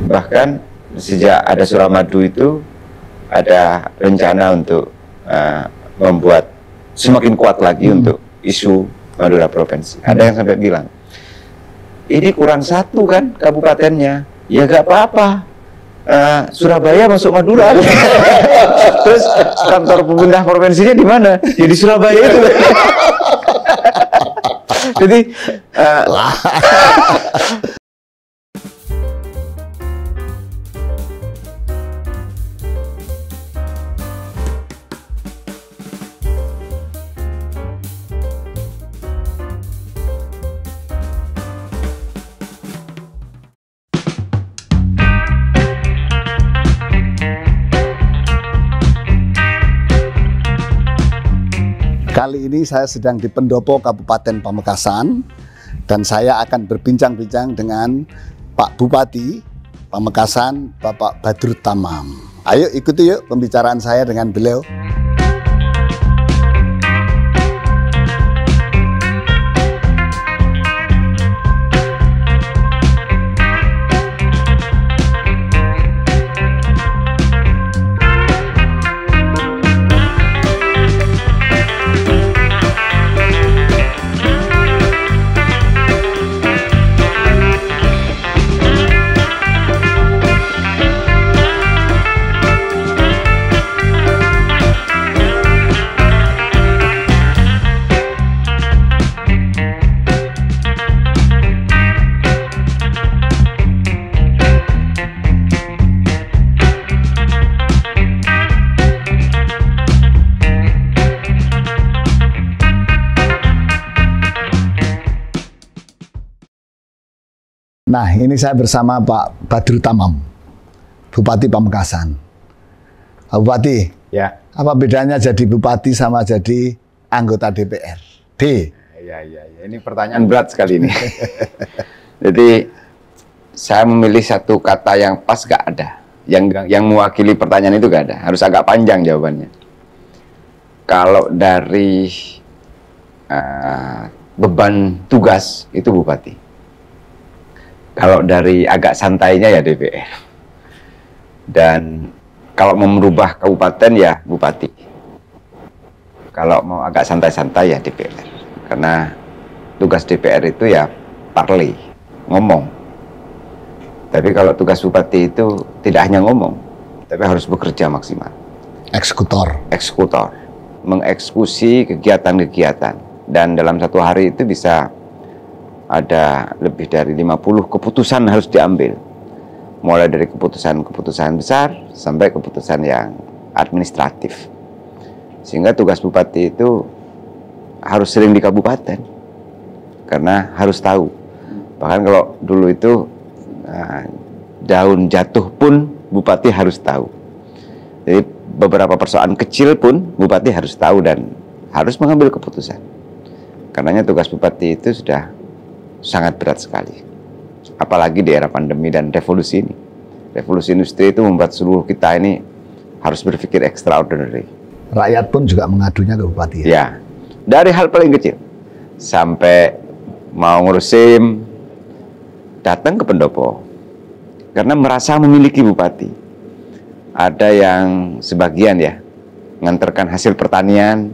Bahkan sejak ada Suramadu itu ada rencana untuk membuat semakin kuat lagi untuk isu Madura Provinsi. Ada yang sampai bilang, ini kurang satu kan kabupatennya, ya gak apa-apa, Surabaya masuk Madura. Terus kantor pemerintah provinsinya di mana? Ya di Surabaya itu. Jadi kali ini saya sedang di pendopo Kabupaten Pamekasan dan saya akan berbincang-bincang dengan Pak Bupati Pamekasan, Bapak Badrut Tamam. Ayo ikuti yuk pembicaraan saya dengan beliau. Nah, ini saya bersama Pak Badrut Tamam, Bupati Pamekasan. Pak Bupati, ya, apa bedanya jadi bupati sama jadi anggota DPRD? Ya, ini pertanyaan berat sekali ini. Jadi saya memilih satu kata yang pas gak ada, yang mewakili pertanyaan itu gak ada, harus agak panjang jawabannya. Kalau dari beban tugas itu bupati. Kalau dari agak santainya ya DPR. Dan kalau mau merubah kabupaten ya bupati. Kalau mau agak santai-santai ya DPR. Karena tugas DPR itu ya parley, ngomong. Tapi kalau tugas bupati itu tidak hanya ngomong, tapi harus bekerja maksimal. Eksekutor. Eksekutor. Mengeksekusi kegiatan-kegiatan. Dan dalam satu hari itu bisa ada lebih dari 50 keputusan harus diambil. Mulai dari keputusan-keputusan besar sampai keputusan yang administratif. Sehingga tugas bupati itu harus sering di kabupaten. Karena harus tahu. Bahkan kalau dulu itu daun jatuh pun bupati harus tahu. Jadi beberapa persoalan kecil pun bupati harus tahu dan harus mengambil keputusan. Karenanya tugas bupati itu sudah sangat berat sekali, apalagi di era pandemi dan revolusi ini. Revolusi industri itu membuat seluruh kita ini harus berpikir extraordinary. Rakyat pun juga mengadunya ke bupati ya? Ya, dari hal paling kecil sampai mau ngurus SIM, datang ke pendopo karena merasa memiliki bupati. Ada yang sebagian ya ngantarkan hasil pertanian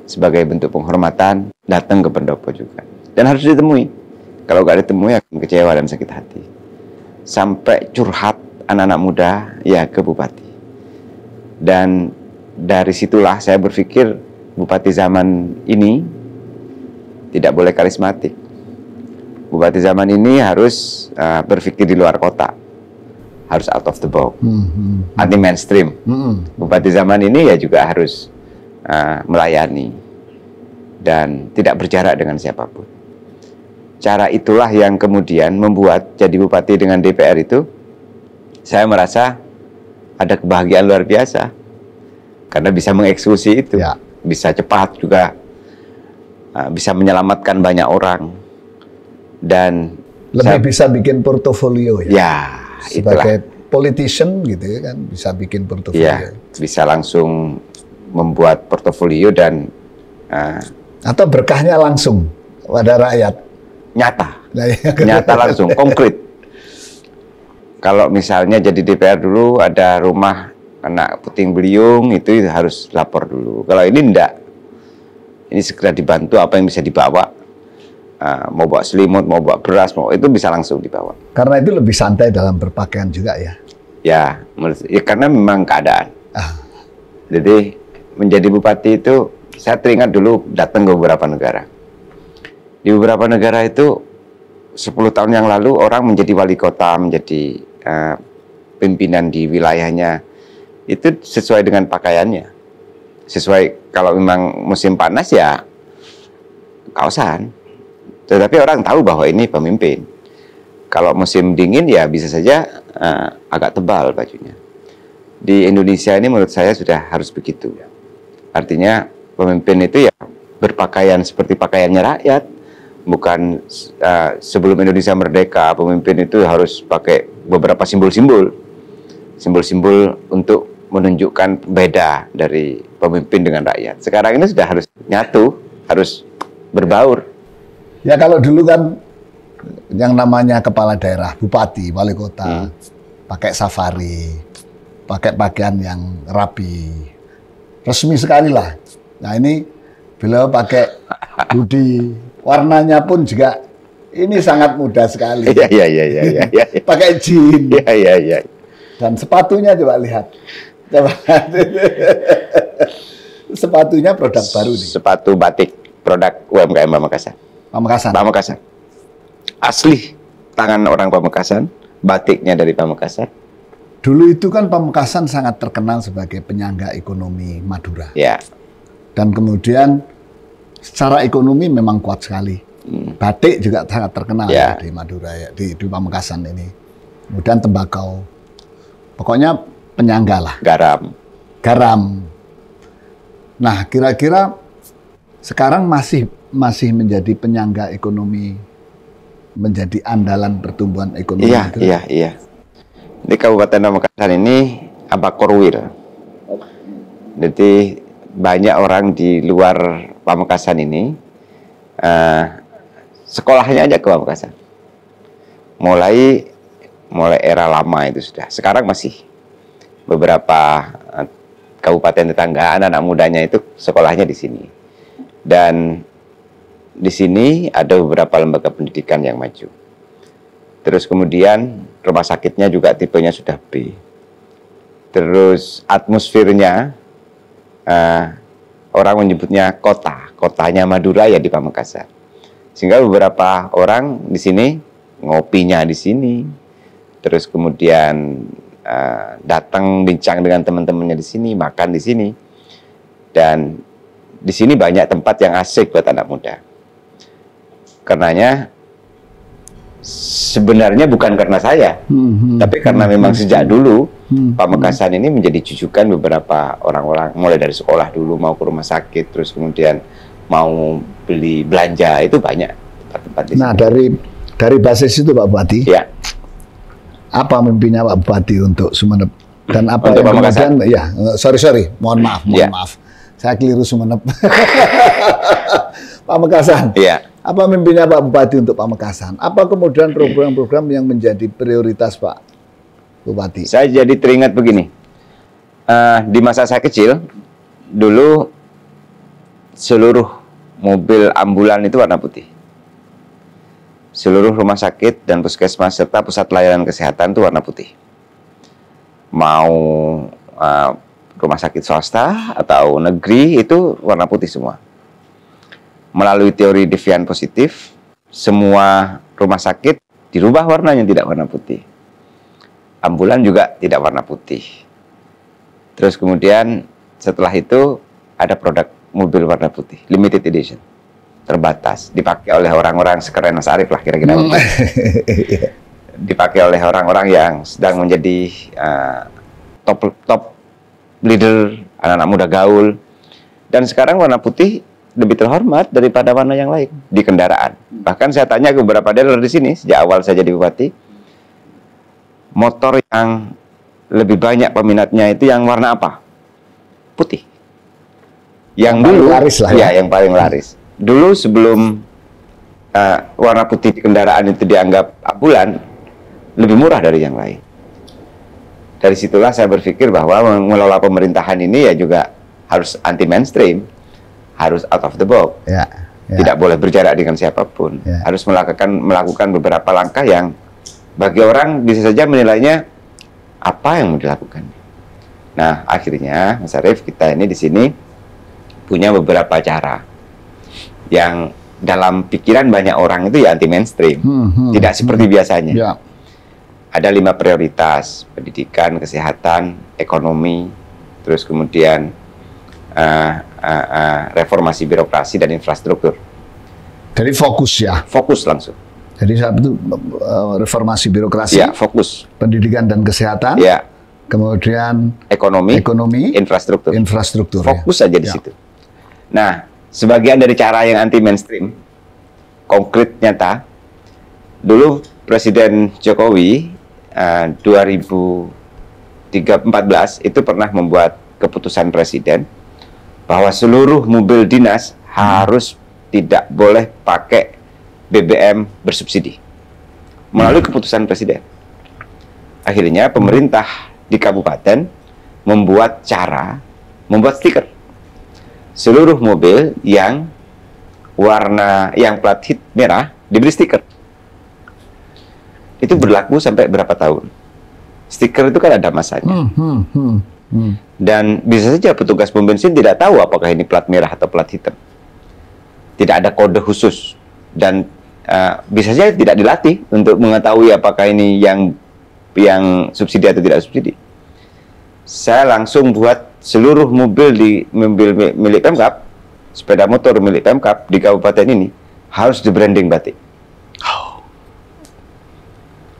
sebagai bentuk penghormatan, datang ke pendopo juga dan harus ditemui. Kalau nggak ditemui akan kecewa dan sakit hati. Sampai curhat anak-anak muda ya ke bupati. Dan dari situlah saya berpikir bupati zaman ini tidak boleh karismatik. Bupati zaman ini harus berpikir di luar kota. Harus out of the box. Anti mainstream. Bupati zaman ini ya juga harus melayani. Dan tidak berjarak dengan siapapun. Cara itulah yang kemudian membuat jadi bupati dengan DPR itu, saya merasa ada kebahagiaan luar biasa. Karena bisa mengeksekusi itu. Ya. Bisa cepat juga. Bisa menyelamatkan banyak orang. Dan lebih bisa bikin portofolio ya? Ya, sebagai politician gitu ya kan, bisa bikin portofolio. Ya, bisa langsung membuat portofolio dan atau berkahnya langsung pada rakyat. Nyata, nah, ya. Nyata langsung, konkret. Kalau misalnya jadi DPR dulu ada rumah kena puting beliung, itu harus lapor dulu. Kalau ini enggak, ini segera dibantu apa yang bisa dibawa. Mau bawa selimut, mau bawa beras, itu bisa langsung dibawa. Karena itu lebih santai dalam berpakaian juga ya. Ya, karena memang keadaan. Jadi menjadi bupati itu, saya teringat dulu datang ke beberapa negara. Di beberapa negara itu 10 tahun yang lalu orang menjadi wali kota, menjadi pimpinan di wilayahnya itu sesuai dengan pakaiannya. Sesuai, kalau memang musim panas ya kaosan. Tetapi orang tahu bahwa ini pemimpin. Kalau musim dingin ya bisa saja agak tebal bajunya. Di Indonesia ini menurut saya sudah harus begitu. Artinya pemimpin itu ya berpakaian seperti pakaiannya rakyat. Bukan sebelum Indonesia merdeka, pemimpin itu harus pakai beberapa simbol-simbol. Simbol-simbol untuk menunjukkan beda dari pemimpin dengan rakyat. Sekarang ini sudah harus nyatu, harus berbaur. Ya kalau dulu kan yang namanya kepala daerah, bupati, wali kota, pakai safari, pakai pakaian yang rapi, resmi sekali lah. Nah ini beliau pakai hoodie, warnanya pun juga ini sangat mudah sekali. Iya. Pakai jeans. Iya. Dan sepatunya coba lihat. Coba. Sepatunya produk baru nih. Sepatu batik produk UMKM Pamekasan. Pamekasan. Asli tangan orang Pamekasan, batiknya dari Pamekasan. Dulu itu kan Pamekasan sangat terkenal sebagai penyangga ekonomi Madura. Ya. Dan kemudian secara ekonomi memang kuat sekali. Batik juga sangat terkenal ya di Madura ya, di Pamekasan ini. Kemudian tembakau. Pokoknya penyangga lah. Garam. Nah, kira-kira sekarang masih menjadi penyangga ekonomi, menjadi andalan pertumbuhan ekonomi. Iya. Di Kabupaten Pamekasan ini Abakorwil. Jadi banyak orang di luar Pamekasan ini sekolahnya aja ke Pamekasan. Mulai era lama itu sudah. Sekarang masih beberapa kabupaten tetangga anak mudanya itu sekolahnya di sini. Dan di sini ada beberapa lembaga pendidikan yang maju. Terus kemudian rumah sakitnya juga tipenya sudah B. Terus atmosfernya orang menyebutnya kotanya Madura ya di Pamekasan. Sehingga beberapa orang di sini ngopinya di sini. Terus kemudian datang bincang dengan teman-temannya di sini, makan di sini. Dan di sini banyak tempat yang asik buat anak muda. Karenanya sebenarnya bukan karena saya, tapi karena memang sejak dulu Pamekasan ini menjadi jujukan beberapa orang-orang, mulai dari sekolah dulu mau ke rumah sakit, terus kemudian mau beli belanja, itu banyak tempat-tempat di sini. Nah, dari basis itu Pak Bupati, ya. Apa mimpinya Pak Bupati untuk Sumeneb dan apa untuk yang Pamekasan? kemudian? Ya, sorry, mohon maaf, saya keliru Sumeneb. Pamekasan. Iya. Apa mimpinya Pak Bupati untuk Pamekasan? Apa kemudian program-program yang menjadi prioritas Pak Bupati? Saya jadi teringat begini. Di masa saya kecil, dulu seluruh mobil ambulan itu warna putih. Seluruh rumah sakit dan puskesmas serta pusat layanan kesehatan itu warna putih. Mau rumah sakit swasta atau negeri itu warna putih semua. Melalui teori devian positif, semua rumah sakit dirubah warnanya tidak warna putih. Ambulan juga tidak warna putih. Terus kemudian setelah itu ada produk mobil warna putih, limited edition, terbatas, dipakai oleh orang-orang sekeren Mas Arief lah kira-kira. Dipakai oleh orang-orang yang sedang menjadi top leader, anak-anak muda gaul. Dan sekarang warna putih lebih terhormat daripada warna yang lain di kendaraan. Bahkan saya tanya ke beberapa dealer di sini sejak awal saya jadi bupati, motor yang lebih banyak peminatnya itu yang warna apa? Putih. Yang dulu laris lah ya. Yang paling laris. Dulu sebelum warna putih di kendaraan itu dianggap ambulan, lebih murah dari yang lain. dari situlah saya berpikir bahwa mengelola pemerintahan ini ya juga harus anti mainstream, harus out of the box. Tidak boleh berjarak dengan siapapun. Harus melakukan beberapa langkah yang bagi orang bisa saja menilainya apa yang mau dilakukan. Nah, akhirnya Mas Arief, kita ini di sini punya beberapa cara yang dalam pikiran banyak orang itu ya anti mainstream, tidak seperti biasanya. Ada 5 prioritas: pendidikan, kesehatan, ekonomi, terus kemudian reformasi birokrasi dan infrastruktur. Jadi fokus ya? Fokus langsung. Jadi saat itu reformasi birokrasi, ya, fokus. Pendidikan dan kesehatan, ya. Kemudian ekonomi, infrastruktur. Fokus saja di situ. Nah, sebagian dari cara yang anti mainstream, konkret nyata, dulu Presiden Jokowi 2014 itu pernah membuat keputusan presiden bahwa seluruh mobil dinas harus tidak boleh pakai BBM bersubsidi melalui keputusan presiden. Akhirnya pemerintah di kabupaten membuat stiker. Seluruh mobil yang plat hit merah diberi stiker. Itu berlaku sampai berapa tahun? Stiker itu kan ada masanya. Dan bisa saja petugas pom bensin tidak tahu apakah ini plat merah atau plat hitam. Tidak ada kode khusus. Dan bisa saja tidak dilatih untuk mengetahui apakah ini yang subsidi atau tidak subsidi. Saya langsung buat seluruh mobil milik Pemkab, sepeda motor milik Pemkab di kabupaten ini harus di branding batik.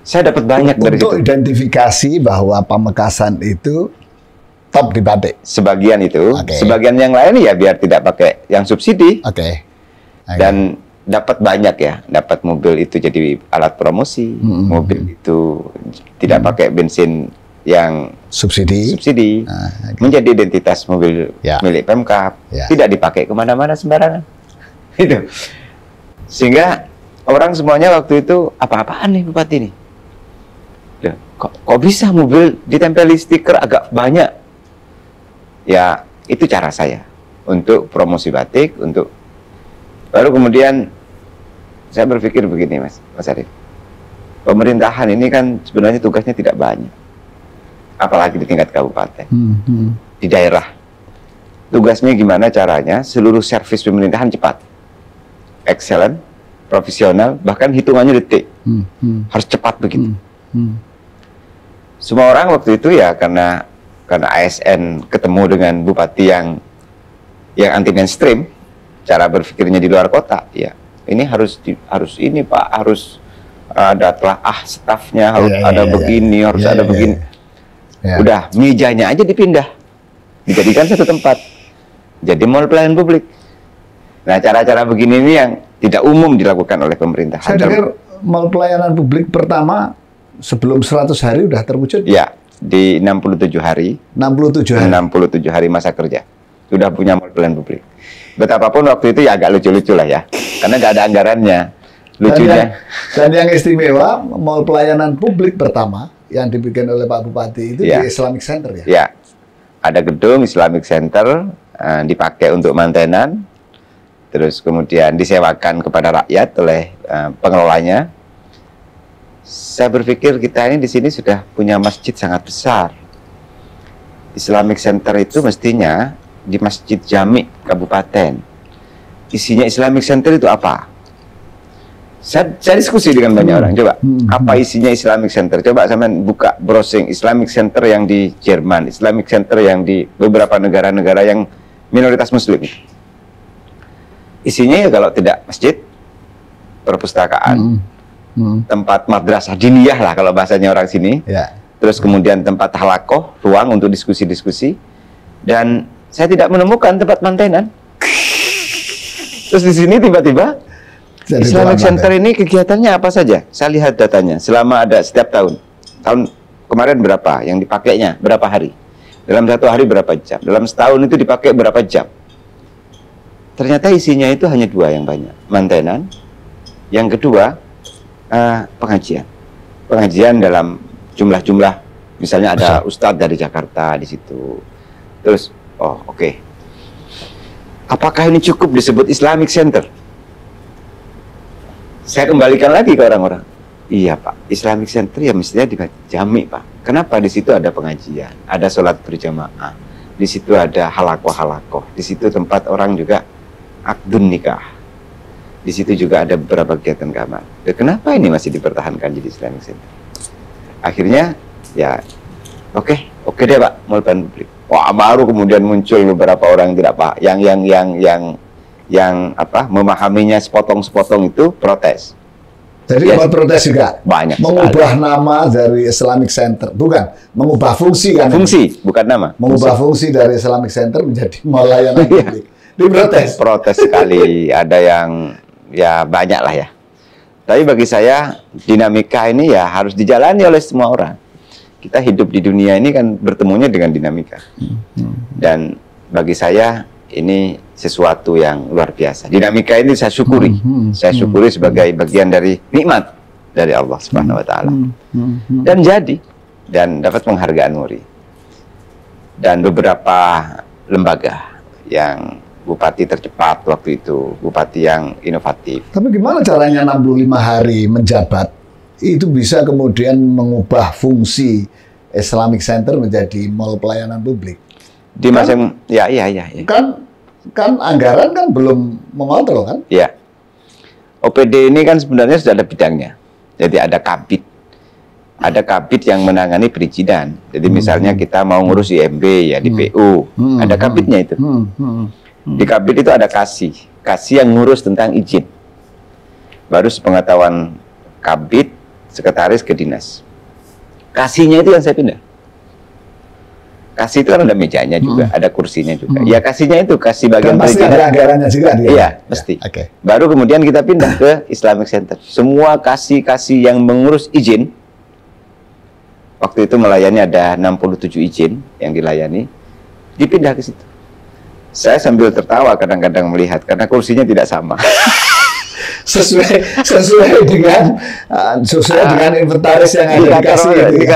Saya dapat banyak dari situ. Untuk identifikasi bahwa Pamekasan itu top di batik. Sebagian itu, sebagian yang lain ya biar tidak pakai yang subsidi. Dan dapat banyak ya, dapat mobil itu jadi alat promosi, mobil itu tidak pakai bensin yang subsidi, menjadi identitas mobil milik Pemkab, tidak dipakai kemana-mana sembarangan. Itu. Sehingga orang semuanya waktu itu apa-apaan nih Bupati ini? Kok bisa mobil ditempeli stiker agak banyak? Ya, itu cara saya untuk promosi batik, baru kemudian saya berpikir begini, Mas Arief. Pemerintahan ini kan sebenarnya tugasnya tidak banyak. Apalagi di tingkat kabupaten. Di daerah. Tugasnya gimana caranya seluruh servis pemerintahan cepat. Excellent, profesional, bahkan hitungannya detik. Harus cepat begitu. Semua orang waktu itu ya karena ASN ketemu dengan bupati yang anti mainstream, cara berpikirnya di luar kota, ya ini harus ini Pak, harus ada stafnya, harus ada begini, harus ada begini. Udah mejanya aja dipindah, dijadikan satu tempat, jadi mall pelayanan publik. Nah, cara-cara begini ini yang tidak umum dilakukan oleh pemerintah. Saya dengar mall pelayanan publik pertama sebelum 100 hari udah terwujud? Ya, di 67 hari. 67 hari masa kerja. Sudah punya mall pelayanan publik. Betapapun waktu itu ya agak lucu-lucu lah ya. Karena nggak ada anggarannya. Lucunya. Dan yang istimewa, mall pelayanan publik pertama yang dibikin oleh Pak Bupati itu di Islamic Center ya? Ya. Ada gedung Islamic Center, dipakai untuk mantenan. Terus kemudian disewakan kepada rakyat oleh pengelolanya. Saya berpikir kita ini di sini sudah punya masjid sangat besar. Islamic Center itu mestinya di Masjid Jami Kabupaten. Isinya Islamic Center itu apa? Saya diskusi dengan banyak orang. Coba, apa isinya Islamic Center? Coba sampean buka browsing Islamic Center yang di Jerman, Islamic Center yang di beberapa negara-negara yang minoritas Muslim. Isinya ya kalau tidak masjid, perpustakaan, tempat madrasah diniyah lah kalau bahasanya orang sini. Terus kemudian tempat halakoh, ruang untuk diskusi-diskusi. Dan saya tidak menemukan tempat mantenan. Terus di sini tiba-tiba Islamic Center ini kegiatannya apa saja? Saya lihat datanya selama ada setiap tahun. Tahun kemarin berapa yang dipakainya? Berapa hari? Dalam satu hari berapa jam? Dalam setahun itu dipakai berapa jam? Ternyata isinya itu hanya 2 yang banyak. Mantenan. Yang kedua pengajian. Pengajian dalam jumlah-jumlah Misalnya ada ustadz dari Jakarta di situ. Terus, oh oke. Apakah ini cukup disebut Islamic Center? Saya kembalikan lagi ke orang-orang. Iya Pak, Islamic Center ya mestinya di jami Pak. Kenapa? Di situ ada pengajian, ada sholat berjamaah, di situ ada halakoh-halakoh, di situ tempat orang juga akdun nikah, di situ juga ada beberapa kegiatan keagamaan. Kenapa ini masih dipertahankan jadi Islamic Center? Akhirnya ya oke deh Pak, mau pelayanan publik. Wah, baru kemudian muncul beberapa orang tidak Pak, yang memahaminya sepotong-sepotong itu protes. Jadi protes juga banyak mengubah sekali. Nama dari Islamic Center, bukan mengubah fungsi kan? Fungsi, bukan nama. Mengubah fungsi dari Islamic Center menjadi pelayanan publik. Diprotes. Protes sekali, ada yang ya banyak lah ya. Tapi bagi saya dinamika ini ya harus dijalani oleh semua orang. Kita hidup di dunia ini kan bertemunya dengan dinamika. Dan bagi saya ini sesuatu yang luar biasa. Dinamika ini saya syukuri. Saya syukuri sebagai bagian dari nikmat dari Allah Subhanahu wa taala. Dan jadi dan dapat penghargaan Muri. Dan beberapa lembaga yang bupati tercepat waktu itu, bupati yang inovatif. Tapi gimana caranya 65 hari menjabat itu bisa kemudian mengubah fungsi Islamic Center menjadi mall pelayanan publik? Di masa ya. Kan anggaran kan belum mengontrol kan? Ya. OPD ini kan sebenarnya sudah ada bidangnya. Jadi ada kabid. Ada kabid yang menangani perizinan. Jadi misalnya kita mau ngurus IMB ya di PU, ada kabidnya itu. Di kabid itu ada kasih yang ngurus tentang izin. Baru sepengetahuan kabid, sekretaris ke dinas. Kasihnya itu yang saya pindah. Kasih itu kan ada mejanya juga, ada kursinya juga. Ya kasihnya itu kasih bagian pasti ada anggarannya juga dia. Iya, pasti. Okay. Baru kemudian kita pindah ke Islamic Center. Semua kasih yang mengurus izin. Waktu itu melayani ada 67 izin yang dilayani, dipindah ke situ. Saya sambil tertawa kadang-kadang melihat karena kursinya tidak sama. sesuai dengan inventaris yang ada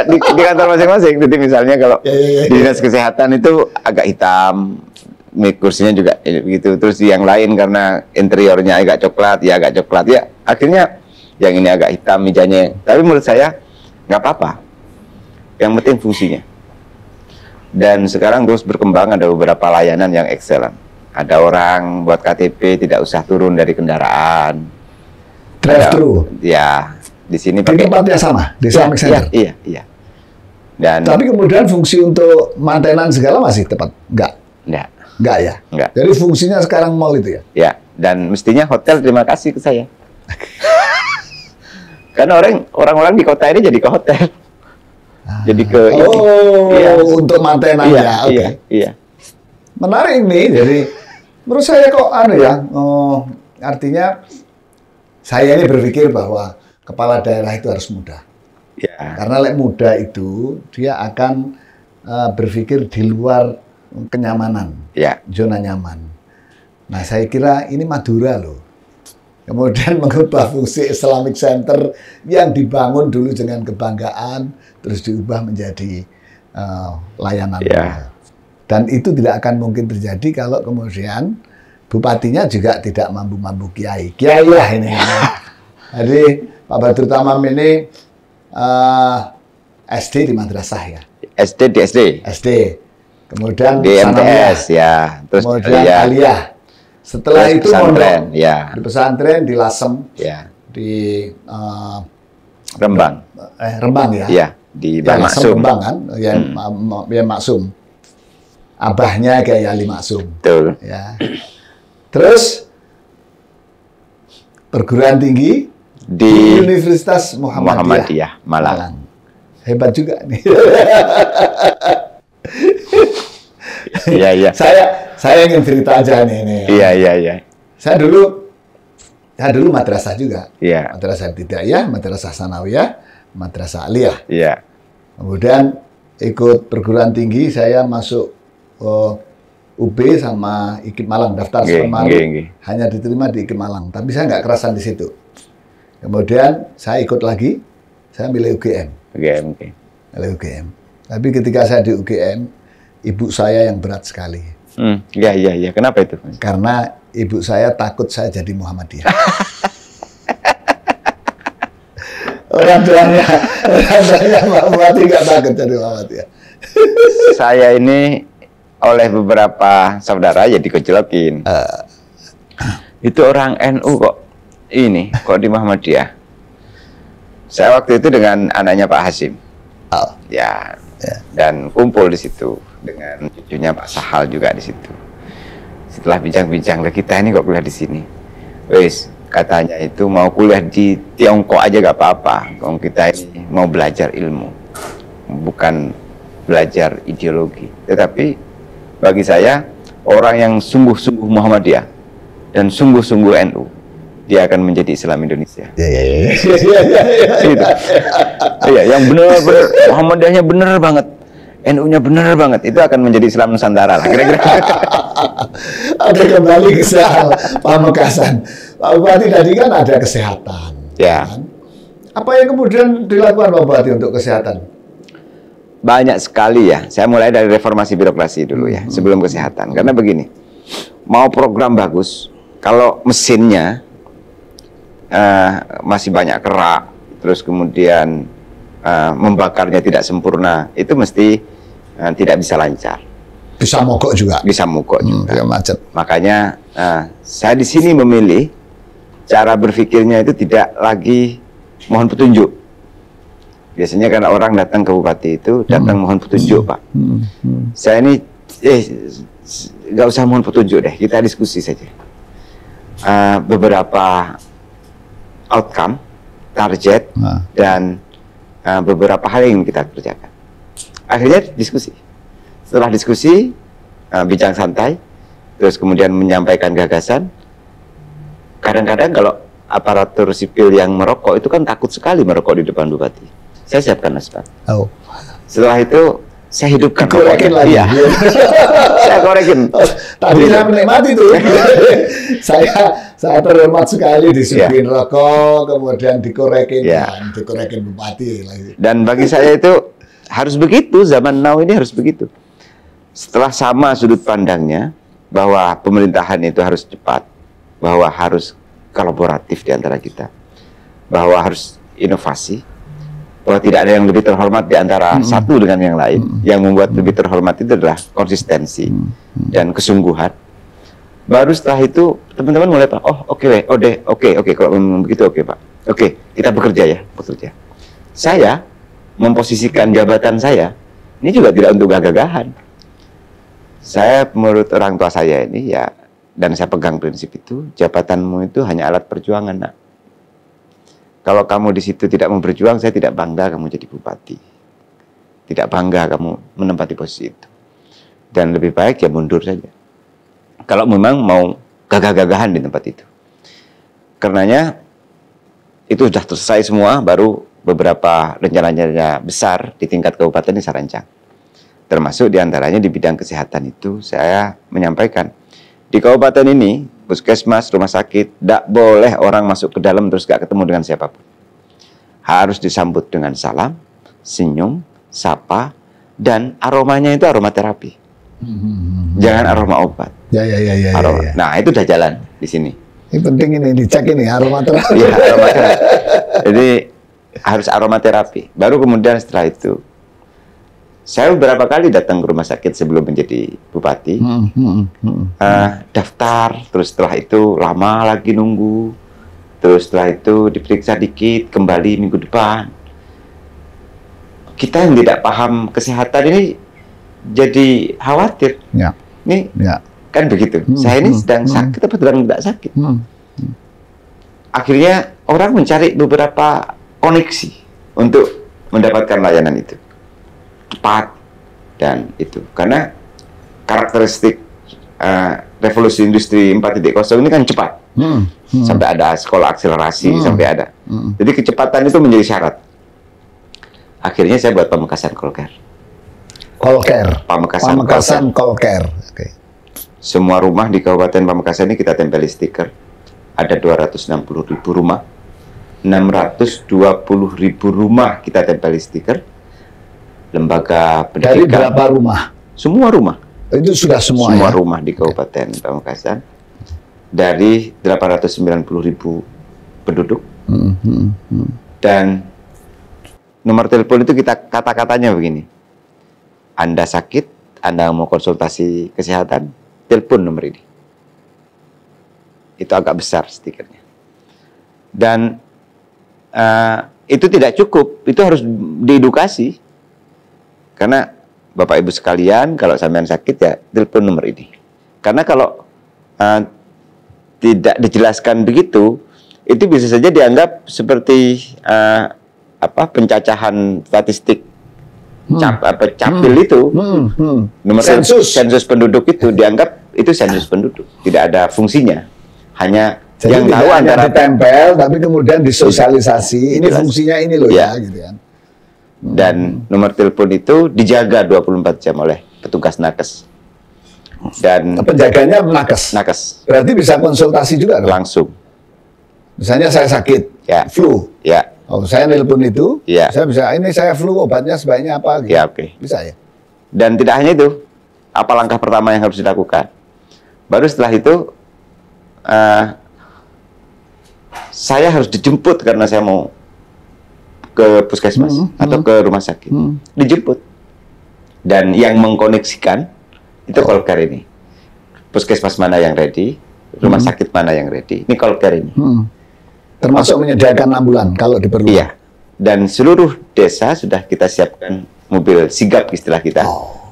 di kantor masing-masing. Jadi misalnya kalau di dinas kesehatan itu agak hitam, kursinya juga begitu. Terus yang lain karena interiornya agak coklat ya. Akhirnya yang ini agak hitam mejanya. Tapi menurut saya nggak apa-apa. Yang penting fungsinya. Dan sekarang terus berkembang, ada beberapa layanan yang excellent. Ada orang buat KTP tidak usah turun dari kendaraan. Drive-thru. Ya, di sini di tempat yang sama, di Islamic Center. Iya. Dan tapi kemudian fungsi untuk maintenance segala masih tepat? Enggak ya? Enggak. Jadi fungsinya sekarang mall itu ya? Ya, dan mestinya hotel terima kasih ke saya. Karena orang-orang di kota ini jadi ke hotel. Jadi ke untuk maintenance ya. Iya. Menarik nih, jadi menurut saya kok artinya saya ini berpikir bahwa kepala daerah itu harus muda. Ya. Karena muda itu dia akan berpikir di luar kenyamanan, zona nyaman. Nah, saya kira ini Madura loh. Kemudian mengubah fungsi Islamic Center yang dibangun dulu dengan kebanggaan, terus diubah menjadi layanan. Ya. Dan itu tidak akan mungkin terjadi kalau kemudian bupatinya juga tidak mampu kiai lah ini. Jadi Pak Badrut Tamam ini SD di madrasah ya. SD di SD. SD. Kemudian di MTS ya. Terus kemudian aliyah. Setelah itu pesantren, di pesantren di Lasem, di Rembang. Rembang ya. Iya, di Maksum. Rembang kan, ya Maksum. Abahnya kayak Ali Maksum. Betul. Ya. Terus perguruan tinggi di Universitas Muhammadiyah Malang. Hebat juga nih. Iya. Saya ingin cerita aja nih. Iya. Saya dulu madrasah juga. Iya. Madrasah Ibtidaiyah, madrasah Sanawiyah, madrasah Aliyah. Iya. Kemudian ikut perguruan tinggi, saya masuk UB sama IKIP Malang, daftar Malang. Hanya diterima di IKIP Malang, tapi saya nggak kerasan di situ. Kemudian saya ikut lagi, saya milih UGM. UGM. Milih UGM. Tapi ketika saya di UGM, ibu saya yang berat sekali. Iya. Kenapa itu? Karena ibu saya takut saya jadi Muhammadiyah. Orang tuanya Pak Bupati nggak takut jadi Muhammadiyah. Saya ini oleh beberapa saudara ya dikoclokin. Itu orang NU kok di Muhammadiyah. Saya waktu itu dengan anaknya Pak Hasim. Ya. Dan kumpul di situ dengan cucunya Pak Sahal juga di situ. Setelah bincang-bincang, kita ini kok kuliah di sini. Wes, katanya itu mau kuliah di Tiongkok aja gak apa-apa. Kalau kita ini mau belajar ilmu, bukan belajar ideologi. Tetapi bagi saya, orang yang sungguh-sungguh Muhammadiyah dan sungguh-sungguh NU, dia akan menjadi Islam Indonesia. Iya, yang benar-benar Muhammadiyahnya benar banget, NU-nya benar banget, itu akan menjadi Islam Nusantara lah kira-kira. Oke, kembali ke soal Pamekasan. Pak Bupati tadi kan ada kesehatan. Ya. Kan? Apa yang kemudian dilakukan Pak Bupati untuk kesehatan? Banyak sekali ya. Saya mulai dari reformasi birokrasi dulu ya, sebelum kesehatan. Karena begini, mau program bagus, kalau mesinnya masih banyak kerak, terus kemudian membakarnya tidak sempurna, itu mesti tidak bisa lancar. Bisa mogok juga. Bisa mogok juga. Macet. Makanya saya di sini memilih cara berpikirnya itu tidak lagi mohon petunjuk. Biasanya karena orang datang ke bupati itu datang mohon petunjuk, Pak. Saya ini nggak usah mohon petunjuk deh, kita diskusi saja. Beberapa outcome, target, dan beberapa hal yang kita kerjakan. Akhirnya diskusi. Setelah diskusi, bincang santai, terus kemudian menyampaikan gagasan. Kadang-kadang kalau aparatur sipil yang merokok itu kan takut sekali merokok di depan bupati. Saya siapkan asbak. Setelah itu saya hidupkan korekin lagi. Iya. Saya korekin. Tadi saya menikmati tuh. saya terhormat sekali disuguhin rokok, kemudian dikorekin, dikorekin bupati lagi. Dan bagi saya itu harus begitu, zaman now ini harus begitu. Setelah sama sudut pandangnya bahwa pemerintahan itu harus cepat, bahwa harus kolaboratif di antara kita, bahwa harus inovasi, bahwa tidak ada yang lebih terhormat di antara satu dengan yang lain. Yang membuat lebih terhormat itu adalah konsistensi dan kesungguhan. Baru setelah itu teman-teman mulai Pak, oke, kalau begitu oke Pak, oke kita bekerja ya, bekerja. Saya memposisikan jabatan saya ini juga tidak untuk gagah-gagahan. Saya menurut orang tua saya ini ya, dan saya pegang prinsip itu, jabatanmu itu hanya alat perjuangan, nak. Kalau kamu di situ tidak mau berjuang, saya tidak bangga kamu jadi bupati. Tidak bangga kamu menempati posisi itu. Dan lebih baik ya mundur saja. Kalau memang mau gagah-gagahan di tempat itu. Karenanya itu sudah selesai semua, baru beberapa rencana-rencana besar di tingkat kabupaten ini saya rancang. Termasuk diantaranya di bidang kesehatan itu saya menyampaikan. Di kabupaten ini, puskesmas, rumah sakit, tidak boleh orang masuk ke dalam terus gak ketemu dengan siapapun. Harus disambut dengan salam, senyum, sapa, dan aromanya itu aromaterapi. Jangan aroma obat. Aroma. Nah, itu udah jalan di sini. Ini penting ini, dicek ini, aromaterapi. Iya, aromaterapi. Jadi, harus aromaterapi. Baru kemudian setelah itu, saya beberapa kali datang ke rumah sakit sebelum menjadi bupati, daftar, terus setelah itu lama lagi nunggu, terus setelah itu diperiksa dikit, kembali minggu depan. Kita yang tidak paham kesehatan ini jadi khawatir. Ini kan begitu. Saya ini sedang sakit atau sedang tidak sakit. Akhirnya orang mencari beberapa koneksi untuk mendapatkan layanan itu. Cepat dan itu karena karakteristik revolusi industri 4.0 ini kan cepat sampai ada sekolah akselerasi sampai ada jadi kecepatan itu menjadi syarat. Akhirnya saya buat Pamekasan Callcare. Pamekasan Callcare. Semua rumah di Kabupaten Pamekasan ini kita tempeli stiker. Ada 260.000 rumah, 620.000 rumah kita tempeli stiker. lembaga Dari pendidikan. berapa rumah? Semua rumah. Itu sudah semua, Semua ya? rumah di Kabupaten Pamekasan. Dari 890.000 penduduk. Dan nomor telepon itu kita kata-katanya begini. Anda sakit, Anda mau konsultasi kesehatan, telepon nomor ini. Itu agak besar stikernya. Dan itu tidak cukup, itu harus diedukasi. Karena Bapak Ibu sekalian, kalau sampean sakit ya telepon nomor ini. Karena kalau tidak dijelaskan begitu, itu bisa saja dianggap seperti pencacahan statistik capil itu. Nomor sensus penduduk itu dianggap itu sensus penduduk, tidak ada fungsinya. Hanya Jadi yang tahu antara ditempel, tapi kemudian disosialisasi. Ini Jelas. fungsinya ini loh, Ya. ya, gitu kan. Dan nomor telepon itu dijaga 24 jam oleh petugas nakes. Dan Penjaganya nakes. nakes Berarti bisa konsultasi juga dong? langsung. Misalnya saya sakit, Ya. flu. Ya, Oh, saya nelpon itu, Ya. saya bisa, ini saya flu, obatnya sebaiknya apa? Gitu. ya oke. Bisa ya? Dan tidak hanya itu, apa langkah pertama yang harus dilakukan? Baru setelah itu, saya harus dijemput karena saya mau ke puskesmas atau ke rumah sakit. Dijemput. Dan yang mengkoneksikan itu call care ini. Puskesmas mana yang ready, rumah sakit mana yang ready. Ini call care ini. Termasuk menyediakan ambulan kalau diperlukan. Iya. Dan seluruh desa sudah kita siapkan mobil sigap istilah kita.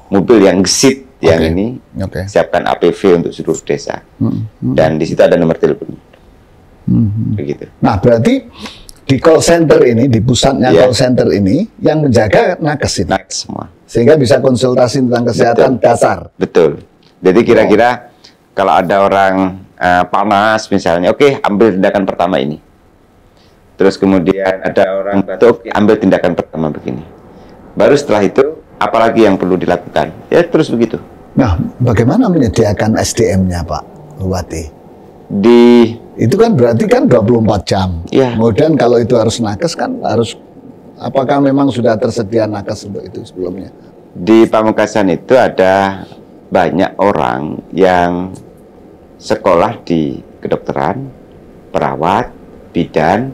Mobil yang gesit yang Oke. ini. Oke. Siapkan APV untuk seluruh desa. Dan di situ ada nomor telepon. Begitu. Nah, berarti di call center ini, di pusatnya Iya. call center ini, yang menjaga nakes itu. Nakes semua. Sehingga bisa konsultasi tentang kesehatan dasar. Betul. Jadi kira-kira kalau ada orang panas misalnya, oke, ambil tindakan pertama ini. Terus kemudian ada orang batuk, oke, ambil tindakan pertama begini. Baru setelah itu, apalagi yang perlu dilakukan? Ya terus begitu. Nah, bagaimana menyediakan SDM-nya, Pak Bupati? Itu kan berarti kan 24 jam. Iya. Kemudian kalau itu harus nakes kan harus, apakah memang sudah tersedia nakes untuk itu sebelumnya? Di Pamekasan itu ada banyak orang yang sekolah di kedokteran, perawat, bidan,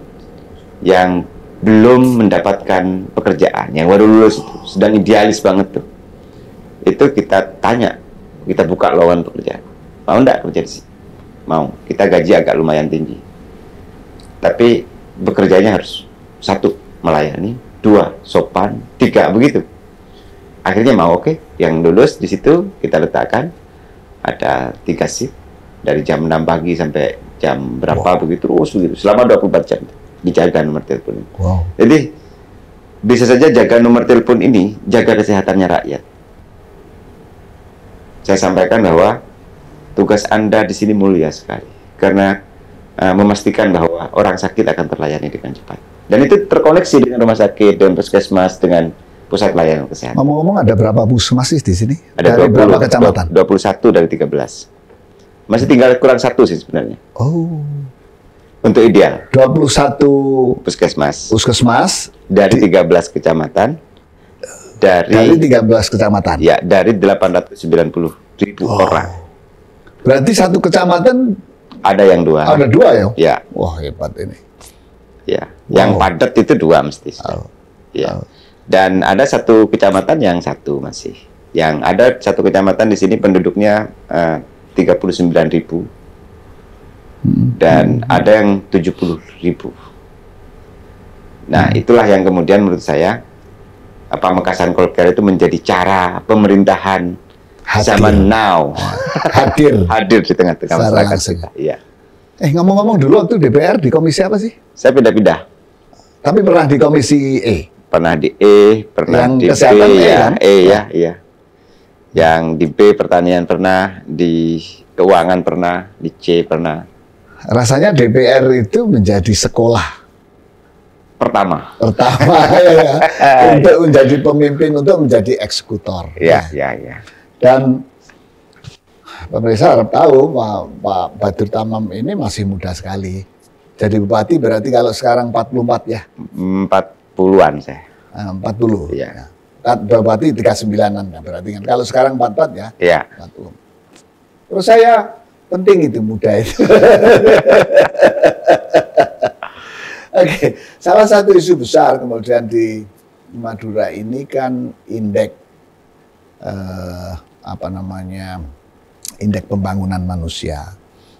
yang belum mendapatkan pekerjaan, yang baru lulus itu, sedang idealis banget tuh. Itu kita tanya, kita buka lowongan pekerjaan. Mau enggak kerja di sini? Mau. Kita gaji agak lumayan tinggi. Tapi bekerjanya harus 1, melayani, 2, sopan, 3, begitu. Akhirnya mau, oke. Yang lulus di situ kita letakkan ada 3 shift dari jam 6 pagi sampai jam berapa begitu terus begitu selama 24 jam dijaga nomor telepon. Wow. Jadi bisa saja jaga nomor telepon ini, jaga kesehatannya rakyat. Saya sampaikan bahwa tugas Anda di sini mulia sekali karena memastikan bahwa orang sakit akan terlayani dengan cepat. Dan itu terkoneksi dengan rumah sakit, dengan puskesmas, dengan pusat layanan kesehatan. Ngomong-ngomong, ada berapa puskesmas sih di sini? Ada Dari berapa kecamatan? 21 dari 13. Masih tinggal kurang 1 sih sebenarnya. Oh, Untuk ideal 21 puskesmas puskesmas dari 13 kecamatan dari 13 kecamatan. ya dari 890.000 orang. Berarti satu kecamatan Ada yang 2. ada 2 ya? Ya, Wah, hebat ini. ya. Yang padat itu 2 mesti. Ya. Dan ada satu kecamatan yang 1 masih. Yang ada satu kecamatan di sini penduduknya 39.000 dan ada yang 70.000. Nah, itulah yang kemudian menurut saya Pamekasan Call Care itu menjadi cara pemerintahan zaman now hadir di tengah-tengah Secara masyarakat langsung. kita. Iya. Ngomong-ngomong dulu waktu DPR di komisi apa sih? Saya pindah-pindah. Tapi pernah di komisi E. Pernah di E, pernah Yang di B, kesehatan E, ya, kan? E ya, iya. Yang di B pertanian pernah, di keuangan pernah, di C pernah. Rasanya DPR itu menjadi sekolah Pertama. ya, untuk menjadi pemimpin, untuk menjadi eksekutor. Iya, iya, iya. Dan pemirsa harap tahu Pak Badur Tamam ini masih muda sekali. Jadi bupati berarti kalau sekarang 44 ya? 40-an saya. 40. Iya. Bupati 39-an ya berarti kan. Kalau sekarang 44 ya. Iya. 40. Terus saya penting itu muda itu. Oke, salah satu isu besar kemudian di Madura ini kan indeks indeks pembangunan manusia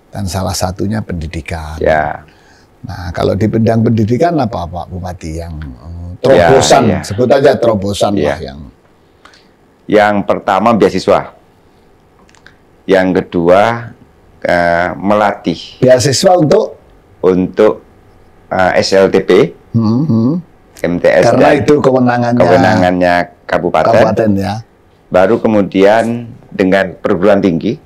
dan salah satunya pendidikan. Ya. Nah, kalau di bidang pendidikan apa Pak Bupati yang terobosan, Ya. sebut aja terobosan Ya. lah yang. Yang pertama beasiswa. Yang kedua melatih Beasiswa untuk SLTP, MTS karena dan itu kewenangannya kabupaten. kabupaten ya. Baru kemudian dengan perguruan tinggi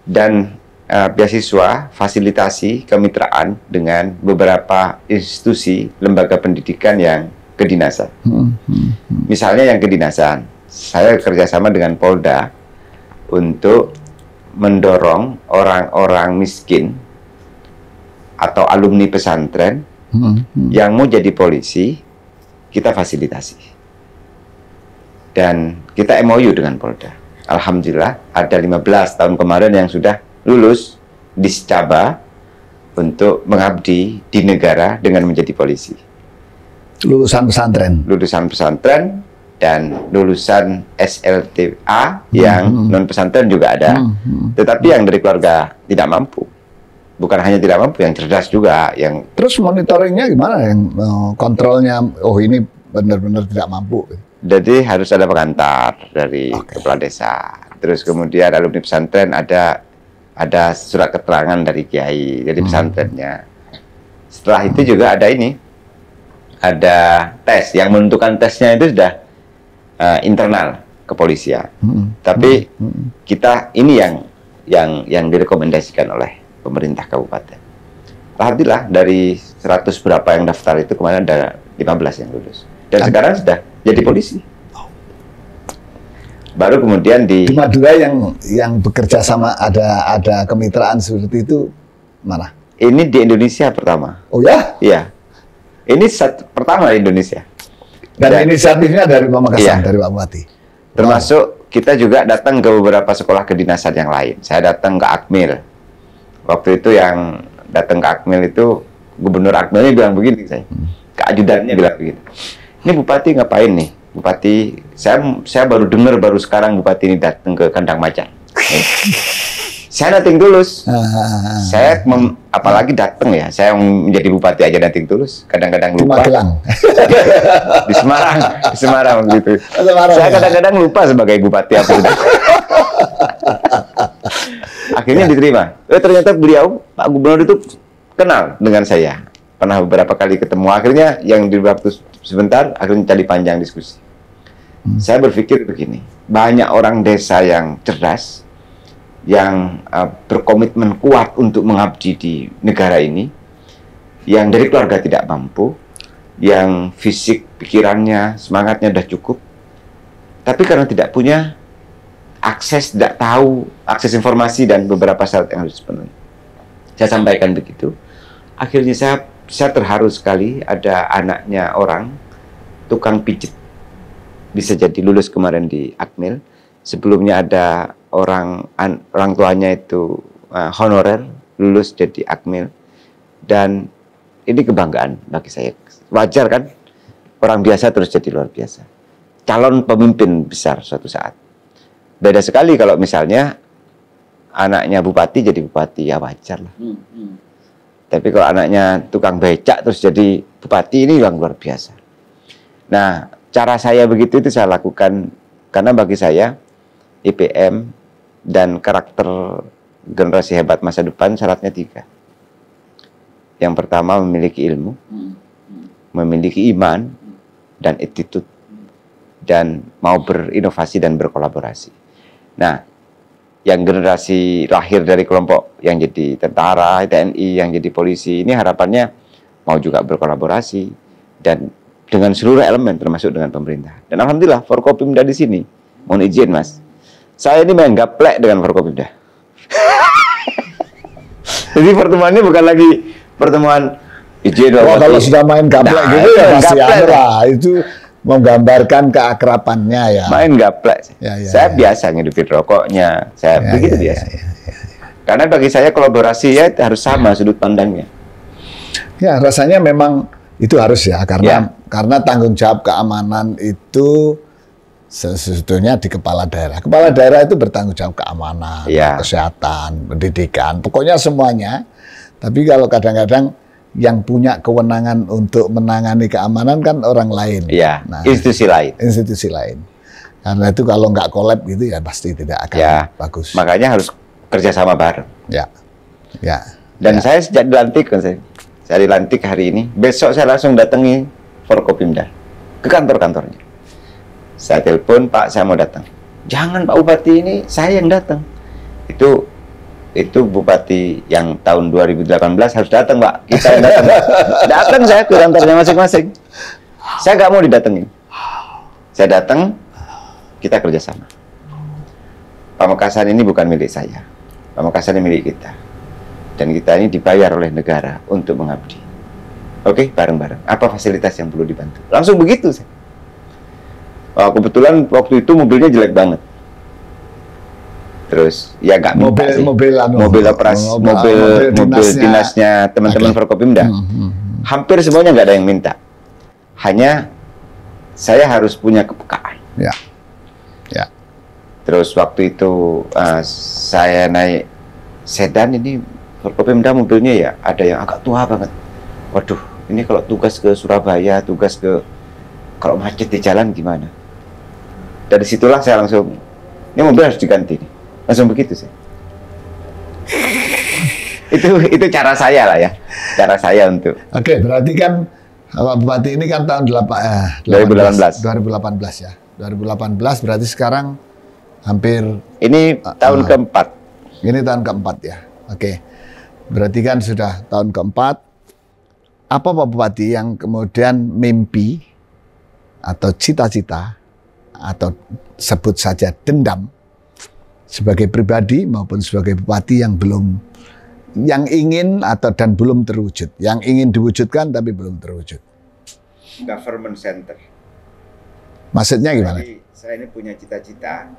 dan beasiswa fasilitasi kemitraan dengan beberapa institusi lembaga pendidikan yang kedinasan. Misalnya yang kedinasan, saya kerjasama dengan Polda untuk mendorong orang-orang miskin atau alumni pesantren yang mau jadi polisi, kita fasilitasi. Dan kita MOU dengan Polda. Alhamdulillah ada 15 tahun kemarin yang sudah lulus di Secaba untuk mengabdi di negara dengan menjadi polisi. Lulusan pesantren. Lulusan pesantren dan lulusan SLTA yang non pesantren juga ada. Tetapi yang dari keluarga tidak mampu. Bukan hanya tidak mampu, yang cerdas juga, yang Terus monitoringnya gimana, yang kontrolnya? Oh, ini benar-benar tidak mampu. jadi harus ada pengantar dari kepala desa. Terus kemudian alumni pesantren ada surat keterangan dari kiai, jadi pesantrennya. Setelah itu juga ada ada tes yang menentukan tesnya itu sudah internal kepolisian. Tapi kita ini yang direkomendasikan oleh pemerintah kabupaten. Alhamdulillah dari 100 berapa yang daftar itu kemarin ada 15 yang lulus. Dan sekarang sudah jadi polisi. Baru kemudian di Madura yang bekerja sama ada kemitraan seperti itu mana? ini di Indonesia pertama. Oh ya? Iya. Ini pertama di Indonesia. Dan inisiatifnya dari Pamekasan, Iya. dari Pak Bupati. Termasuk kita juga datang ke beberapa sekolah kedinasan yang lain. Saya datang ke Akmil. Waktu itu yang datang ke Akmil itu Gubernur Akmilnya bilang begini, ke ajudannya bilang begini. Ini Bupati ngapain nih? Bupati, saya baru dengar baru sekarang Bupati ini datang ke Kandang Macan. Saya nating tulus. Saya apalagi datang ya, saya menjadi Bupati aja nating tulus. Kadang-kadang Di lupa. Magelang. Di Semarang gitu. Semarang, Saya ya. kadang-kadang lupa sebagai Bupati apa sudah. Akhirnya diterima. Ternyata beliau, Pak Gubernur itu kenal dengan saya. Pernah beberapa kali ketemu. Akhirnya yang di waktu sebentar, akhirnya jadi panjang diskusi. Saya berpikir begini, banyak orang desa yang cerdas, yang berkomitmen kuat untuk mengabdi di negara ini, yang dari keluarga tidak mampu, yang fisik, pikirannya, semangatnya sudah cukup, tapi karena tidak punya akses, tidak tahu akses informasi dan beberapa syarat yang harus dipenuhi. Saya sampaikan begitu. Akhirnya saya terharu sekali, ada anaknya orang tukang pijit, bisa jadi lulus kemarin di Akmil. Sebelumnya ada orang tuanya itu honorer, lulus jadi Akmil. Dan ini kebanggaan bagi saya. Wajar kan? Orang biasa terus jadi luar biasa. Calon pemimpin besar suatu saat. Beda sekali kalau misalnya anaknya bupati jadi bupati, ya wajar lah. Tapi kalau anaknya tukang becak terus jadi bupati, ini yang luar biasa. Nah, cara saya begitu itu saya lakukan karena bagi saya IPM dan karakter generasi hebat masa depan syaratnya 3. Yang pertama memiliki ilmu, memiliki iman dan attitude, dan mau berinovasi dan berkolaborasi. Nah, yang generasi lahir dari kelompok yang jadi tentara, TNI, yang jadi polisi, ini harapannya mau juga berkolaborasi dan dengan seluruh elemen termasuk dengan pemerintah. Dan alhamdulillah Forkopimda di sini, mohon izin Mas, saya ini main gaplek dengan Forkopimda. Jadi pertemuannya bukan lagi pertemuan izin. Wah, kalau sudah main gaplek gitu ya pasti gaplek lah. Itu menggambarkan keakrabannya ya. Main gaplek. Ya, ya, Saya ya. biasa ngidupin rokoknya. Saya Ya, begitu ya, biasa. ya, ya. Karena bagi saya kolaborasi ya harus sama sudut pandangnya. Ya, rasanya memang itu harus ya, Ya. karena tanggung jawab keamanan itu sesungguhnya di kepala daerah. Kepala daerah itu bertanggung jawab keamanan, Ya. kesehatan, pendidikan, pokoknya semuanya. Tapi kalau kadang-kadang yang punya kewenangan untuk menangani keamanan kan orang lain. Ya, Nah, institusi lain. institusi lain. Karena itu kalau nggak collab gitu ya pasti tidak akan Ya, bagus. makanya harus kerjasama bareng. Ya, ya. Dan saya sejak dilantik, saya dilantik hari ini, besok saya langsung datangi Forkopimda ke kantor-kantornya. Saya telepon, Pak, saya mau datang. Jangan Pak Bupati, ini saya yang datang. Itu Bupati yang tahun 2018 harus datang, Pak. Kita yang datang. Datang saya ke kantornya masing-masing. Saya nggak mau didatengin. Saya datang, kita kerjasama. Pamekasan ini bukan milik saya. Pamekasan ini milik kita. Dan kita ini dibayar oleh negara untuk mengabdi. Oke, bareng-bareng. Apa fasilitas yang perlu dibantu? Langsung begitu. Oh, kebetulan waktu itu mobilnya jelek banget. Terus ya nggak minta sih. Mobil operasi, mobil dinasnya teman-teman Forkopimda. Hampir semuanya nggak ada yang minta. Hanya saya harus punya kepekaan. Ya. Ya. Terus waktu itu saya naik sedan ini Forkopimda mobilnya ya ada yang agak tua banget. Waduh, ini kalau tugas ke Surabaya, tugas ke kalau macet di jalan gimana? Dari situlah saya langsung, ini mobil harus diganti nih. Langsung begitu sih. itu cara saya lah ya, cara saya untuk. Oke, berarti kan Pak Bupati ini kan tahun 2018 ya. 2018 berarti sekarang hampir ini tahun keempat. Ini tahun keempat ya. Oke. Berarti kan sudah tahun keempat. Apa Pak Bupati yang kemudian mimpi atau cita-cita atau sebut saja dendam sebagai pribadi maupun sebagai bupati yang ingin atau dan belum terwujud, yang ingin diwujudkan tapi belum terwujud? Government center. Maksudnya gimana? Jadi, saya ini punya cita-cita.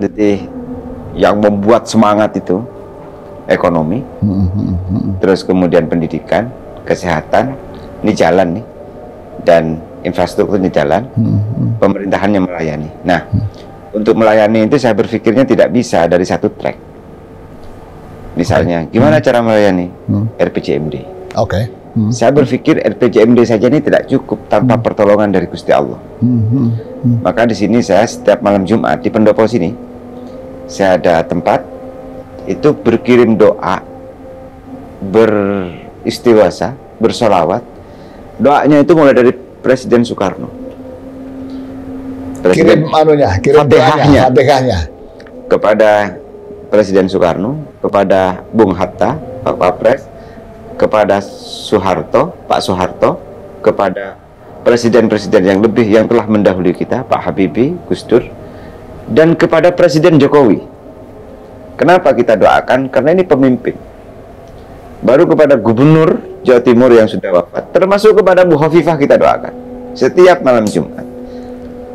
Jadi yang membuat semangat itu ekonomi, terus kemudian pendidikan, kesehatan, ini jalan nih, dan infrastruktur ini jalan, pemerintahannya melayani. Nah, untuk melayani itu saya berpikirnya tidak bisa dari satu track. Misalnya, gimana cara melayani? RPJMD. Oke. Saya berpikir RPJMD saja ini tidak cukup tanpa pertolongan dari Gusti Allah. Maka di sini saya setiap malam Jumat di pendopo sini, saya ada tempat itu berkirim doa, beristighosah, bersolawat. Doanya itu mulai dari Presiden Soekarno. Kirim Fatihahnya kepada Presiden Soekarno, kepada Bung Hatta, Pak Wapres, kepada Soeharto, Pak Soeharto, kepada presiden-presiden yang lebih yang telah mendahului kita, Pak Habibie, Gus Dur, dan kepada Presiden Jokowi. Kenapa kita doakan? Karena ini pemimpin. Baru kepada Gubernur Jawa Timur yang sudah wafat, termasuk kepada Bu Hovifah kita doakan setiap malam Jumat.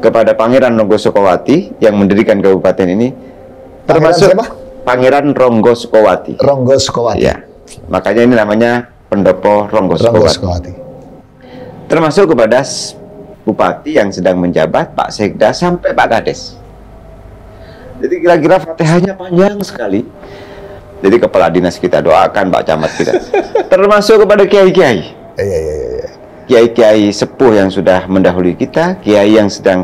Kepada Pangeran Ronggo Sukowati yang mendirikan kabupaten ini, termasuk Pangeran Ronggo Sukowati. Ronggo Sukowati. Ya. Makanya ini namanya Pendopo Ronggo Sukowati. Termasuk kepada Bupati yang sedang menjabat, Pak Sekda sampai Pak Kades. Jadi kira-kira Fatihahnya panjang sekali. Jadi kepala dinas kita doakan, Pak Camat kita. Termasuk kepada kiai-kiai. Kiai-kiai sepuh yang sudah mendahului kita, kiai yang sedang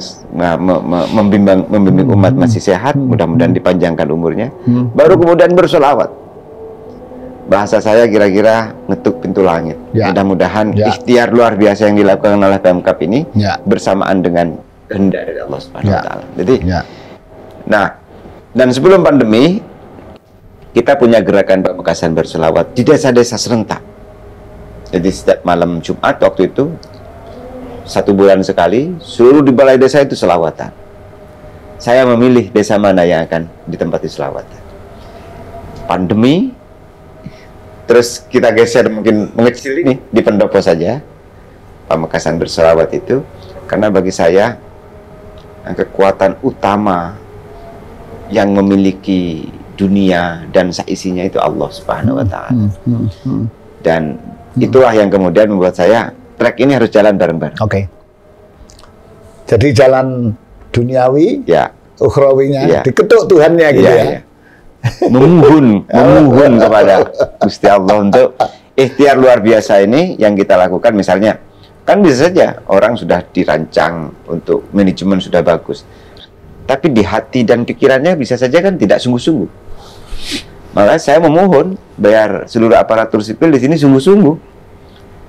membimbing umat masih sehat, mudah-mudahan dipanjangkan umurnya. Baru kemudian bersolawat. Bahasa saya kira-kira ngetuk pintu langit. Mudah-mudahan ikhtiar luar biasa yang dilakukan oleh Pemkab ini bersamaan dengan kehendak dari Allah Subhanahu wa taala. Jadi nah, dan sebelum pandemi kita punya gerakan Pamekasan berselawat di desa-desa serentak. Jadi setiap malam Jumat waktu itu 1 bulan sekali seluruh di balai desa itu selawatan. Saya memilih desa mana yang akan ditempati selawatan. Pandemi, terus kita geser mungkin mengecil ini di pendopo saja. Pamekasan berselawat itu, karena bagi saya kekuatan utama yang memiliki dunia dan seisinya itu Allah Subhanahu wa Ta'ala. Dan itulah yang kemudian membuat saya trek ini harus jalan bareng-bareng. Oke. Jadi jalan duniawi, Ya, ukhrawinya diketuk Tuhannya gitu ya. ya. Memohon kepada Gusti Allah untuk ikhtiar luar biasa ini yang kita lakukan. Misalnya, kan bisa saja orang sudah dirancang untuk manajemen sudah bagus, tapi di hati dan pikirannya bisa saja kan tidak sungguh-sungguh. Maka saya memohon biar seluruh aparatur sipil di sini sungguh-sungguh,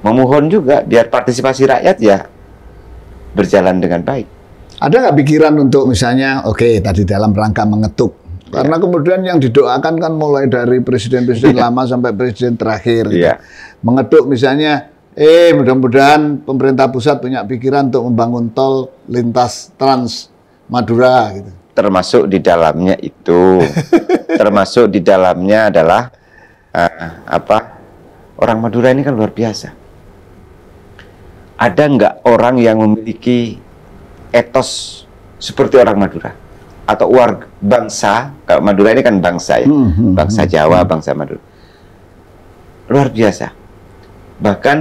memohon juga biar partisipasi rakyat ya berjalan dengan baik. Ada nggak pikiran untuk misalnya, oke, tadi dalam rangka mengetuk, karena kemudian yang didoakan kan mulai dari presiden-presiden lama sampai presiden terakhir, gitu. Mengetuk misalnya, mudah-mudahan pemerintah pusat punya pikiran untuk membangun tol lintas Trans Madura, gitu. Termasuk di dalamnya itu, termasuk di dalamnya adalah orang Madura ini kan luar biasa. Ada nggak orang yang memiliki etos seperti orang Madura atau warga bangsa? Kalau Madura ini kan bangsa ya, bangsa Jawa, bangsa Madura. Luar biasa. Bahkan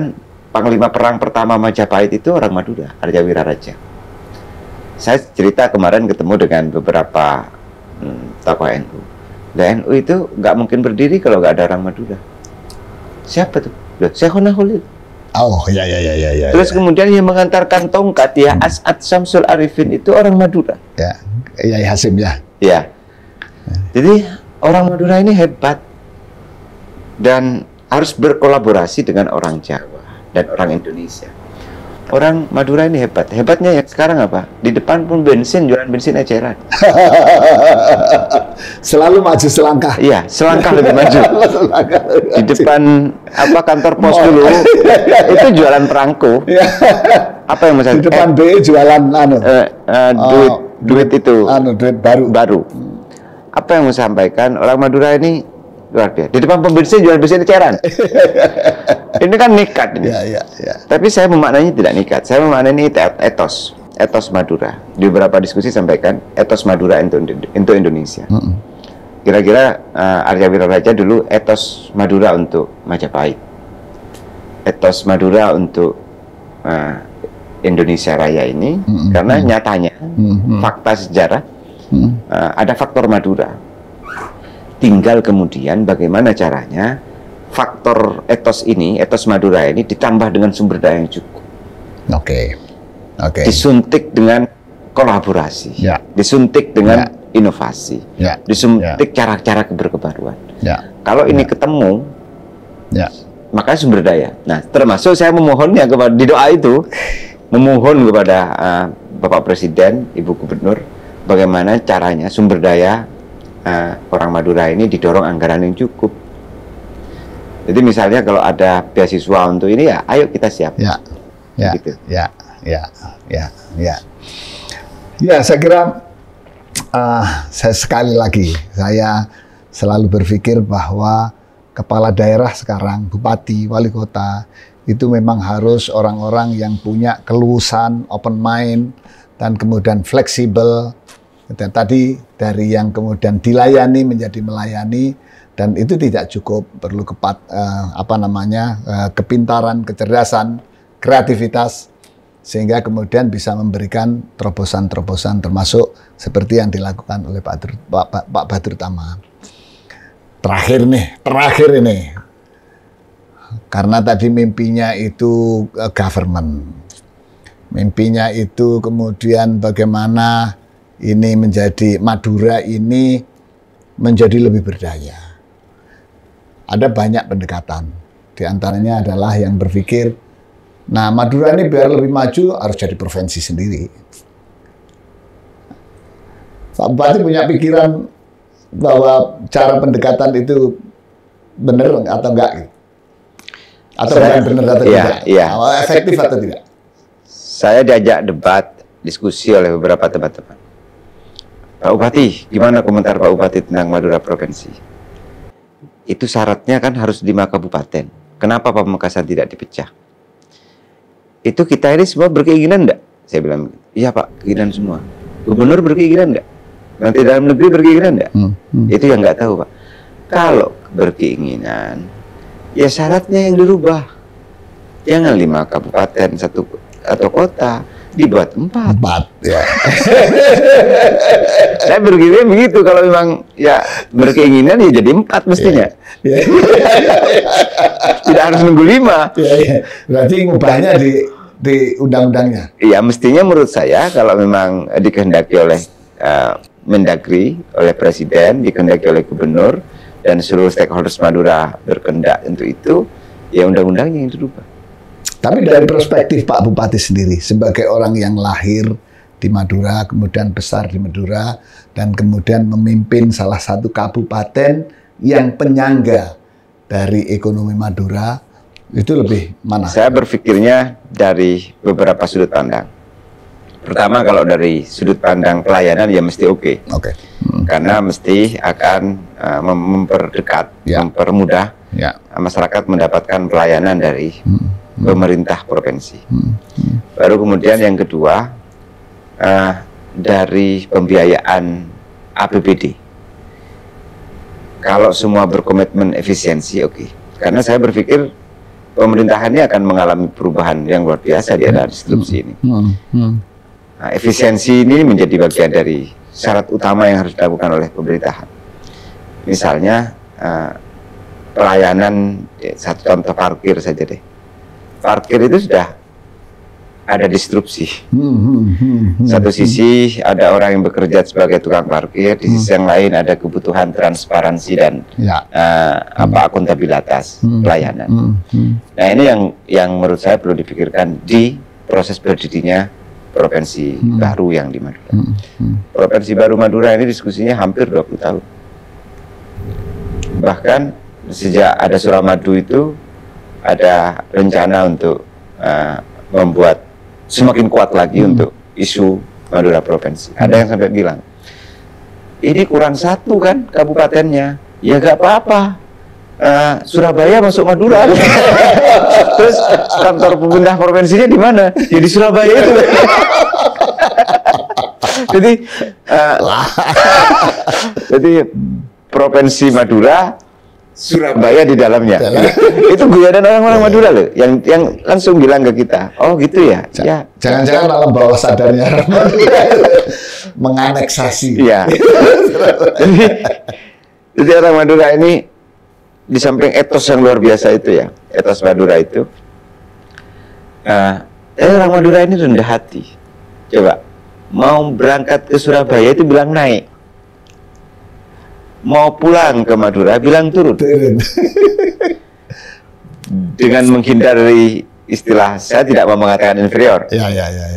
Panglima Perang pertama Majapahit itu orang Madura, Arya Wiraraja. Saya cerita kemarin ketemu dengan beberapa tokoh NU. Dan NU itu nggak mungkin berdiri kalau nggak ada orang Madura. Siapa tuh? Syekhona Khalil. Oh, ya. Terus kemudian yang mengantarkan tongkat ya As'ad Syamsul Arifin itu orang Madura. Ya, Yai Hasim ya. Ya. Jadi orang Madura ini hebat dan harus berkolaborasi dengan orang Jawa dan orang Indonesia. Orang Madura ini hebat. Hebatnya ya sekarang apa? Di depan pun bensin, jualan bensin eceran. Selalu maju selangkah. Iya, selangkah lebih maju. Di depan kantor pos dulu itu jualan perangko. Apa yang misalnya? Di depan BE jualan duit itu. Duit baru. Apa yang mau sampaikan orang Madura ini luar biasa. Di depan pom bensin jualan bensin eceran. Ini kan nekat ini. Ya. Tapi saya memaknainya tidak nekat. Saya memaknai etos Madura. Di beberapa diskusi sampaikan etos Madura untuk Indonesia. Kira-kira Arya Wiraraja dulu etos Madura untuk Majapahit, etos Madura untuk Indonesia Raya ini, karena nyatanya fakta sejarah ada faktor Madura. Tinggal kemudian bagaimana caranya faktor etos Madura ini ditambah dengan sumber daya yang cukup. Oke. Disuntik dengan kolaborasi, disuntik dengan inovasi, disuntik cara-cara berkebaruan. Kalau ini ketemu, maka sumber daya. Nah, termasuk saya memohonnya kepada di doa itu, memohon kepada Bapak Presiden, Ibu Gubernur, bagaimana caranya sumber daya orang Madura ini didorong anggaran yang cukup. Jadi misalnya kalau ada beasiswa untuk ini ya, ayo kita siap. Gitu. Ya, saya kira saya sekali lagi saya selalu berpikir bahwa kepala daerah sekarang, bupati, wali kota itu memang harus orang-orang yang punya keluasan, open mind, dan kemudian fleksibel. Dan tadi dari yang kemudian dilayani menjadi melayani, dan itu tidak cukup, perlu kepintaran, kecerdasan, kreativitas, sehingga kemudian bisa memberikan terobosan-terobosan termasuk seperti yang dilakukan oleh Pak Badrut Tamam. Terakhir ini, karena tadi mimpinya itu government, mimpinya itu kemudian bagaimana ini menjadi Madura ini menjadi lebih berdaya. Ada banyak pendekatan, di antaranya adalah yang berpikir, nah Madura ini biar lebih maju harus jadi provinsi sendiri. Pak Bupati punya pikiran bahwa cara pendekatan itu benar atau enggak? Atau bukan benar atau tidak? Efektif atau tidak? Saya diajak debat, diskusi oleh beberapa teman-teman. Pak Bupati, gimana komentar Pak Bupati tentang Madura Provinsi? Itu syaratnya kan harus 5 kabupaten. Kenapa Pamekasan tidak dipecah? itu kita ini semua berkeinginan enggak? Saya bilang, iya Pak, keinginan semua. Gubernur berkeinginan enggak? Menteri Dalam Negeri berkeinginan enggak? Itu yang nggak tahu Pak. Kalau berkeinginan, ya syaratnya yang dirubah. Jangan 5 kabupaten, 1 atau kota, dibuat 4. Ya. Saya berpikir begitu, kalau memang ya berkeinginan ya jadi 4 mestinya. Tidak harus nunggu 5. Berarti ngubahnya di undang-undangnya. Iya, mestinya menurut saya kalau memang dikehendaki oleh Mendagri, oleh Presiden, dikehendaki oleh Gubernur, dan seluruh stakeholders Madura berkehendak untuk itu, ya undang-undangnya yang dirubah. Tapi dari perspektif Pak Bupati sendiri, sebagai orang yang lahir di Madura, kemudian besar di Madura, dan kemudian memimpin salah satu kabupaten yang penyangga dari ekonomi Madura, itu lebih mana? Saya berpikirnya dari beberapa sudut pandang. Pertama, kalau dari sudut pandang pelayanan ya mesti oke. Karena mesti akan memperdekat, mempermudah masyarakat mendapatkan pelayanan dari pemerintah provinsi. Baru kemudian yang kedua, dari pembiayaan APBD. Kalau semua berkomitmen efisiensi, oke. Karena saya berpikir pemerintahannya akan mengalami perubahan yang luar biasa di era distribusi ini. Nah, efisiensi ini menjadi bagian dari syarat utama yang harus dilakukan oleh pemerintahan. Misalnya pelayanan, satu contoh parkir saja deh. Parkir itu sudah ada disrupsi. Satu sisi ada orang yang bekerja sebagai tukang parkir, di sisi yang lain ada kebutuhan transparansi dan akuntabilitas pelayanan. Nah, ini yang menurut saya perlu dipikirkan di proses berdirinya provinsi baru yang di Madura. Provinsi baru Madura ini diskusinya hampir 20 tahun. Bahkan sejak ada Suramadu itu ada rencana untuk membuat semakin kuat lagi untuk isu Madura Provinsi. Ada yang sampai bilang, ini kurang 1 kan kabupatennya, ya gak apa-apa, Surabaya masuk Madura. Terus kantor pemerintah provinsinya di mana? Ya di Surabaya itu. Jadi provinsi Madura, Surabaya di dalamnya. Itu guyonan orang-orang Madura loh, yang langsung bilang ke kita, oh gitu ya. Jangan-jangan alam bawah sadarnya menganeksasi. Iya. Jadi orang Madura ini di samping etos yang luar biasa itu ya, etos Madura itu, orang Madura ini rendah hati. Coba, mau berangkat ke Surabaya itu bilang naik, mau pulang ke Madura bilang turun. Dengan menghindari istilah, saya tidak mau mengatakan inferior,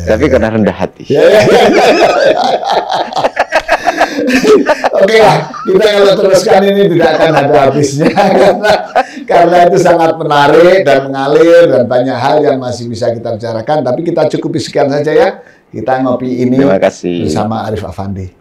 tapi karena rendah hati. Oke lah, kita kalau teruskan ini tidak akan ada habisnya karena itu sangat menarik dan mengalir dan banyak hal yang masih bisa kita bicarakan. Tapi kita cukupi sekian saja ya. Kita ngopi ini bersama Arif Affandi.